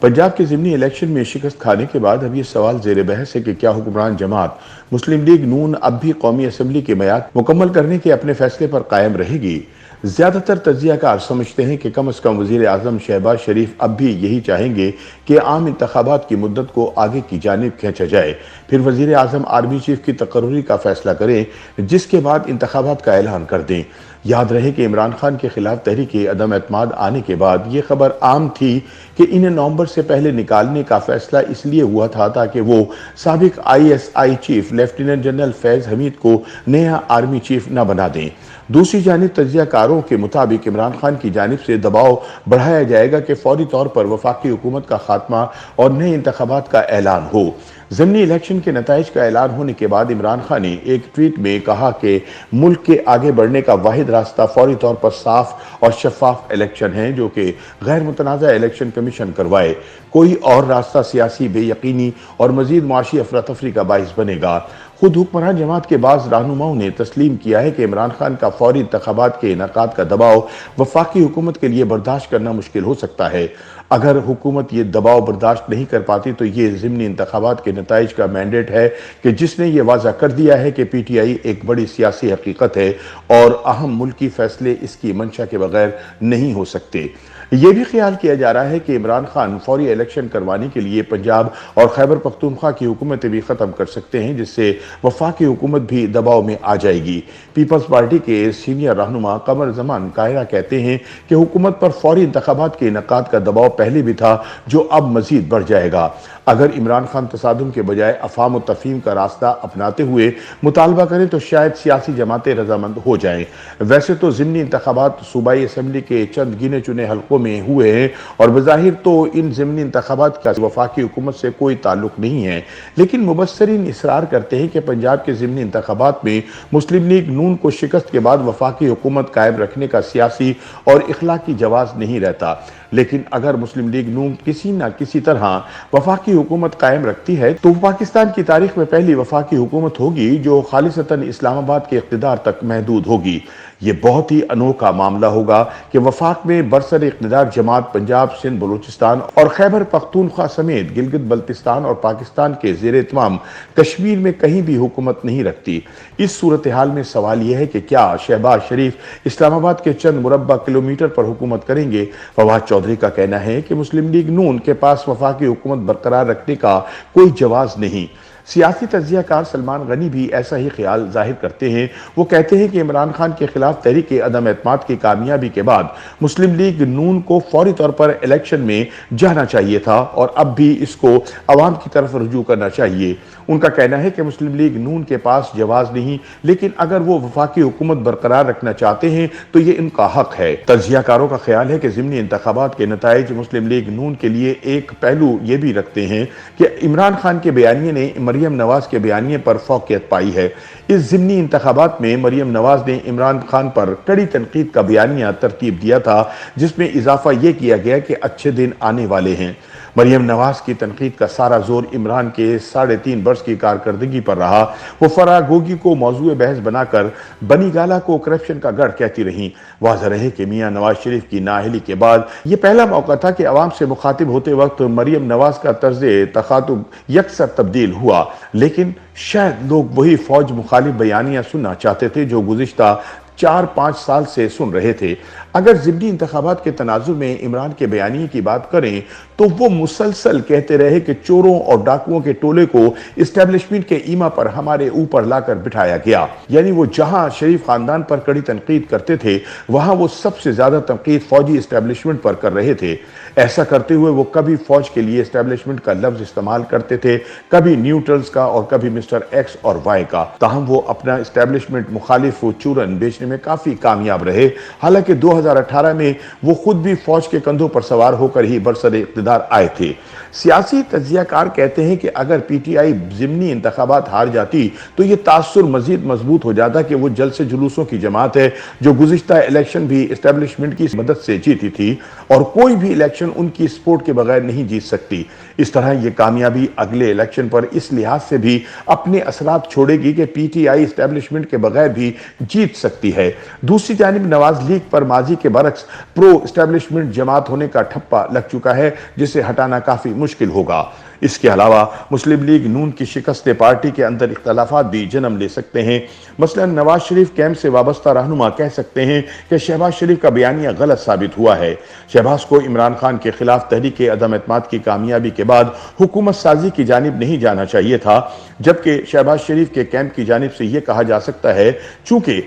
पंजाब के ज़िमनी इलेक्शन में शिकस्त खाने के बाद अब ये सवाल ज़ेर बहस है कि क्या हुक्मरान जमात मुस्लिम लीग नून अब भी कौमी असम्बली की मियाद मुकम्मल करने के अपने फैसले पर कायम रहेगी। ज्यादातर तज्जियाकार समझते हैं कि कम अज कम वज़ीर आज़म शहबाज शरीफ अब भी यही चाहेंगे कि आम इंतखाबात की मुद्दत को आगे की जानिब खींचा जाए, फिर वज़ीर आज़म आर्मी चीफ की तकर्री का फैसला करें, जिसके बाद इंतखाबात का ऐलान कर दें। याद रहे कि इमरान खान के खिलाफ तहरीक अदम एतमाद आने के बाद ये खबर आम थी कि इन्हें नवंबर से पहले निकालने का फैसला इसलिए हुआ था ताकि वो साबिक ISI chief lieutenant general Faiz Hamid को नया आर्मी चीफ न बना दें। दूसरी जानिब तज्जियाकारों के मुताबिक इमरान खान की जानिब से दबाव बढ़ाया जाएगा कि फौरी तौर पर वफाकी हुकूमत का खात्मा और नए इंतखाबात का ऐलान हो। ज़िमनी इलेक्शन के नताइज का ऐलान होने के बाद इमरान खान ने एक ट्वीट में कहा कि मुल्क के आगे बढ़ने का वाहिद रास्ता फौरी तौर पर साफ और शफाफ इलेक्शन है, जो कि गैर मुतनाज़ा इलेक्शन कमीशन करवाए। कोई और रास्ता सियासी बेयकीनी और मजीद मुआशी अफरा तफरी का बाइस बनेगा। खुद हुक्मरान जमात के बाज़ रहनुमाओं ने तस्लीम किया है कि इमरान खान का फौरी इंतखाबात के इनेकाद का दबाव वफाकी हुकूमत के लिए बर्दाश्त करना मुश्किल हो सकता है। अगर हुकूमत ये दबाव बर्दाश्त नहीं कर पाती तो ये ज़िमनी इंतखाबात के नताइज का मैंडेट है कि जिसने ये वाज़ा कर दिया है कि PTI एक बड़ी सियासी हकीकत है और अहम मुल्की फैसले इसकी मंशा के बगैर नहीं हो सकते। ये भी ख्याल किया जा रहा है कि इमरान खान फौरी इलेक्शन करवाने के लिए पंजाब और खैबर पख्तूनख्वा की हुकूमतें भी ख़त्म कर सकते हैं, जिससे वफाकी हुकूमत भी दबाव में आ जाएगी। पीपल्स पार्टी के सीनियर रहनुमा कमर जमान कायरा कहते हैं कि हुकूमत पर फौरी इंतखाबात के इनेकाद का दबाव पहले भी था, जो अब मजीद बढ़ जाएगा। अगर इमरान खान तसादुम के बजाय अफाम और तफहीम का रास्ता अपनाते हुए मुतालबा करें तो शायद सियासी जमातें रजामंद हो जाएं। वैसे तो ज़िमनी इंतखाबात सूबाई असम्बली के चंद गिने चुने हल्कों में हुए हैं और बज़ाहिर तो इन ज़िमनी इंतखाबात का वफाकी हुकूमत से कोई ताल्लुक नहीं है, लेकिन मुबस्सरीन इसरार करते हैं कि पंजाब के ज़िमनी इंतखाबात में मुस्लिम लीग नून को शिकस्त के बाद वफाकी हुकूमत कायम रखने का सियासी और इखलाकी जवाज़ नहीं रहता। लेकिन अगर मुस्लिम लीग नून किसी न किसी तरह वफाकी हुकूमत कायम रखती है तो पाकिस्तान की तारीख में पहली वफाकी हुकूमत होगी जो खालिसतन इस्लामाबाद के इक़्तिदार तक महदूद होगी। ये बहुत ही अनोखा मामला होगा कि वफाक में बरसर इक़्तिदार जमात पंजाब, सिंध, बलूचिस्तान और खैबर पख्तूनख्वा समेत गिलगित बल्तिस्तान और पाकिस्तान के ज़ेरे इत्माम कश्मीर में कहीं भी हुकूमत नहीं रखती। इस सूरत हाल में सवाल यह है कि क्या शहबाज शरीफ इस्लामाबाद के चंद मुरब्बा किलोमीटर पर हुकूमत करेंगे। फवाद चौधरी का कहना है कि मुस्लिम लीग नून के पास वफाकी हुकूमत बरकरार रखने का कोई जवाज नहीं। सियासी तज्जियाकार सलमान गनी भी ऐसा ही ख्याल जाहिर करते हैं। वो कहते हैं कि इमरान खान के खिलाफ तहरीक अदम एतमाद की कामयाबी के बाद मुस्लिम लीग नून को फौरी तौर पर इलेक्शन में जाना चाहिए था और अब भी इसको अवाम की तरफ रुजू करना चाहिए। उनका कहना है कि मुस्लिम लीग नून के पास जवाज नहीं, लेकिन अगर वो वफाकी हुकूमत बरकरार रखना चाहते हैं तो ये इनका हक है। तज्जियाकारों का ख्याल है कि ज़िमनी इंतखाबात के नताइज मुस्लिम लीग नून के लिए एक पहलू ये भी रखते हैं कि इमरान खान के बयानिए ने मरियम नवाज के बयानिए पर फौकियत पाई है। इस ज़िमनी इंतखाबात में मरियम नवाज ने इमरान खान पर कड़ी तनकीद का बयानिया तरतीब दिया था, जिसमें इजाफा यह किया गया कि अच्छे दिन आने वाले हैं। मरियम नवाज की तनकीद का सारा जोर इमरान के 3.5 वर्ष की कारकर्दगी पर रहा। वो फरागोगी को मौजूए बहस बनाकर बनी गाला को करप्शन का गढ़ कहती रहीं। वाज़ह रहे कि मियां नवाज शरीफ की नाअहली के बाद ये पहला मौका था कि अवाम से मुखातिब होते वक्त मरियम नवाज का तर्ज़े तखातुब यकसर तब्दील हुआ, लेकिन शायद लोग वही फौज मुखालिफ बयानियां सुनना चाहते थे जो गुज़िश्ता 4-5 साल से सुन रहे थे। अगर ज़िमनी इंतखाबात के तनाजुर में इमरान के बयानिए की बात करें तो वो मुसलसल कहते रहे कि चोरों और डाकुओं के टोले को इस्टेब्लिशमेंट के ईमा पर हमारे ऊपर लाकर बिठाया गया। यानी वो जहां शरीफ खानदान पर कड़ी तनकीद करते थे, वहां वो सबसे ज्यादा तनकीद फौजी इस्टेब्लिशमेंट पर कर रहे थे। ऐसा करते हुए वो कभी फौज के लिए इस्टेब्लिशमेंट का लफ्ज इस्तेमाल करते थे, कभी न्यूट्रल्स का और कभी मिस्टर एक्स और वाई का। ताहम वो अपना इस्टेब्लिशमेंट मुखालिफ चूरन बेचने में काफी कामयाब रहे। हालांकि 2018 में वो खुद भी फौज के कंधों पर सवार होकर ही बरसरे इक़्तिदार आए थे। सियासी तज्जियाकार कहते हैं कि अगर PTI ज़िमनी इंतखाबात हार जाती तो ये तासुर मजीद मजबूत हो जाता कि वो जलसे जुलूसों की जमात है जो गुज़िश्ता इलेक्शन भी इस्टेब्लिशमेंट की मदद से जीती थी और कोई भी इलेक्शन उनकी सपोर्ट के बगैर नहीं जीत सकती। इस तरह ये कामयाबी अगले इलेक्शन पर इस लिहाज से भी अपने असरात छोड़ेगी कि PTI इस्टेब्लिशमेंट के बगैर भी जीत सकती है। ہے۔ دوسری جانب نواز لیگ پر ماضی کے برعکس پرو اسٹیبلشمنٹ جماعت ہونے کا ٹھپا لگ چکا ہے، جسے ہٹانا کافی مشکل ہوگا۔ اس کے علاوہ مسلم لیگ نون کی شکست پارٹی کے اندر اختلافات بھی جنم لے سکتے ہیں۔ مثلا نواز شریف کیمپ سے وابستہ رہنما کہہ سکتے ہیں کہ شہباز شریف کا بیانیہ غلط ثابت ہوا ہے۔ شہباز کو عمران خان کے خلاف تحریک عدم اعتماد کی کامیابی کے بعد حکومت سازی کی جانب نہیں جانا چاہیے تھا، جبکہ شہباز شریف کے کیمپ کی جانب سے یہ کہا جا سکتا ہے چونکہ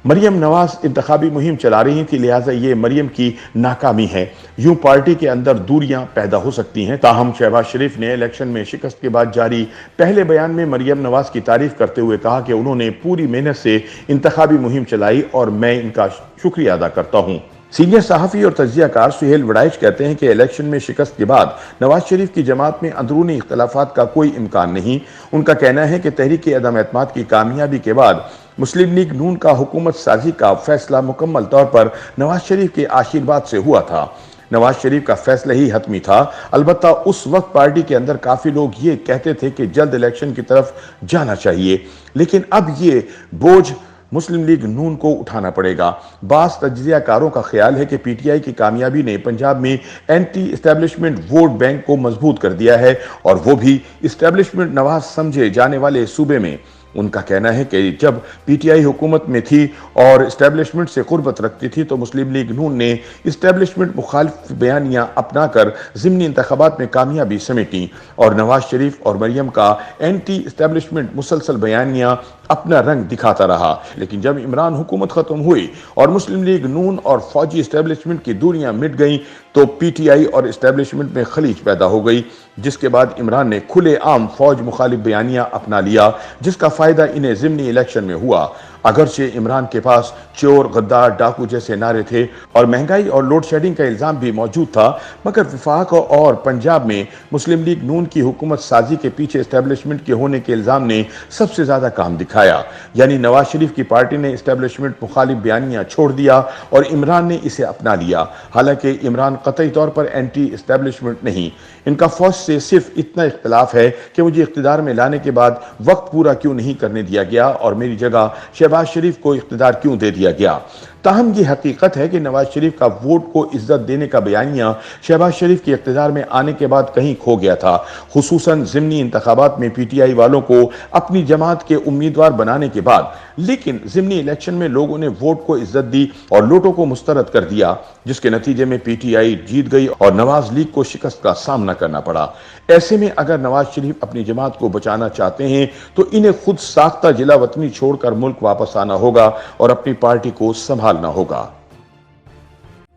مریم نواز انتخابی مہم چلا رہی تھی، لہٰذا یہ مریم کی ناکامی ہے۔ یوں پارٹی کے اندر دوریاں پیدا ہو سکتی ہیں۔ تاہم شہباز شریف نے الیکشن میں شکست کے بعد جاری پہلے بیان میں مریم نواز کی تعریف کرتے ہوئے کہا کہ انہوں نے پوری محنت سے انتخابی مہم چلائی اور میں ان کا شکریہ ادا کرتا ہوں۔ سینئر صحافی اور تجزیہ کار سہیل وڑائچ کہتے ہیں کہ الیکشن میں شکست کے بعد نواز شریف کی جماعت میں اندرونی اختلافات کا کوئی امکان نہیں۔ ان کا کہنا ہے کہ تحریک عدم اعتماد کی کامیابی کے بعد مسلم لیگ نون کا حکومت سازی کا فیصلہ مکمل طور پر نواز شریف کے آشیرواد سے ہوا تھا۔ نواز شریف کا فیصلہ ہی حتمی تھا۔ البتہ اس وقت پارٹی کے اندر کافی لوگ یہ کہتے تھے کہ جلد الیکشن کی طرف جانا چاہیے، لیکن اب یہ بوجھ مسلم لیگ نون کو اٹھانا پڑے گا۔ بعض تجزیہ کاروں کا خیال ہے کہ پی ٹی آئی کی کامیابی نے پنجاب میں اینٹی اسٹیبلشمنٹ ووٹ بینک کو مضبوط کر دیا ہے، اور وہ بھی اسٹیبلشمنٹ نواز سمجھے جانے والے صوبے میں۔ ان کا کہنا ہے کہ جب پی ٹی آئی حکومت میں تھی اور اسٹیبلشمنٹ سے قربت رکھتی تھی تو مسلم لیگ نون نے اسٹیبلشمنٹ مخالف بیانیاں اپنا کر ضمنی انتخابات میں کامیابی سمیٹی، اور نواز شریف اور مریم کا اینٹی اسٹیبلشمنٹ مسلسل بیانیاں اپنا رنگ دکھاتا رہا۔ لیکن جب عمران حکومت ختم ہوئی اور مسلم لیگ نون اور فوجی اسٹیبلشمنٹ کی دوریاں مٹ گئیں تو پی ٹی آئی اور اسٹیبلشمنٹ میں خلیج پیدا ہو گئی، جس کے بعد عمران نے کھلے عام فوج مخالف بیانیہ اپنا لیا، جس کا فائدہ انہیں ضمنی الیکشن میں ہوا۔ اگرچہ عمران کے پاس چور، غدار، ڈاکو جیسے نعرے تھے اور مہنگائی اور لوڈ شیڈنگ کا الزام بھی موجود تھا، مگر وفاق اور پنجاب میں مسلم لیگ نون کی حکومت سازی کے پیچھے اسٹیبلشمنٹ کے ہونے کے الزام نے سب سے زیادہ کام دکھایا۔ یعنی نواز شریف کی پارٹی نے اسٹیبلشمنٹ مخالف بیانیہ چھوڑ دیا اور عمران نے اسے اپنا لیا۔ حالانکہ عمران قطعی طور پر اینٹی اسٹیبلشمنٹ نہیں، ان کا فوج سے صرف اتنا اختلاف ہے کہ مجھے اقتدار میں لانے کے بعد وقت پورا کیوں نہیں کرنے دیا گیا اور میری جگہ شہباز شریف کو اقتدار کیوں دے دیا گیا۔ تاہم یہ حقیقت ہے کہ نواز شریف کا ووٹ کو عزت دینے کا بیانیہ شہباز شریف کے اقتدار میں آنے کے بعد کہیں کھو گیا تھا، خصوصاً ضمنی انتخابات میں پی ٹی آئی والوں کو اپنی جماعت کے امیدوار بنانے کے بعد۔ لیکن ضمنی الیکشن میں لوگوں نے ووٹ کو عزت دی اور لوٹوں کو مسترد کر دیا، جس کے نتیجے میں پی ٹی آئی جیت گئی اور نواز لیگ کو شکست کا سامنا کرنا پڑا۔ ایسے میں اگر نواز شریف اپنی جماعت کو بچانا چاہتے ہیں تو انہیں خود ساختہ جلا وطنی چھوڑ کر ملک واپس آنا ہوگا اور اپنی پارٹی کو سنبھالنا ہوگا۔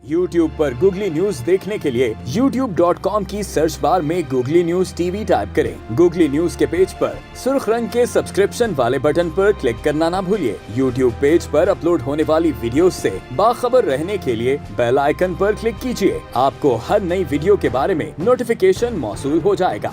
یوٹیوب پر گوگلی نیوز دیکھنے کے لیے youtube.com کی سرچ بار میں googly news T V type کریں۔ گوگلی نیوز کے پیج پر سرخ رنگ کے سبسکرپشن والے بٹن پر کلک کرنا نہ بھولیے۔ یوٹیوب پیج پر اپلوڈ ہونے والی ویڈیوز سے باخبر رہنے کے لیے بیل آئیکن پر کلک کیجیے۔ آپ کو ہر نئی ویڈیو کے بارے میں نوٹیفیکیشن موصول ہو جائے گا۔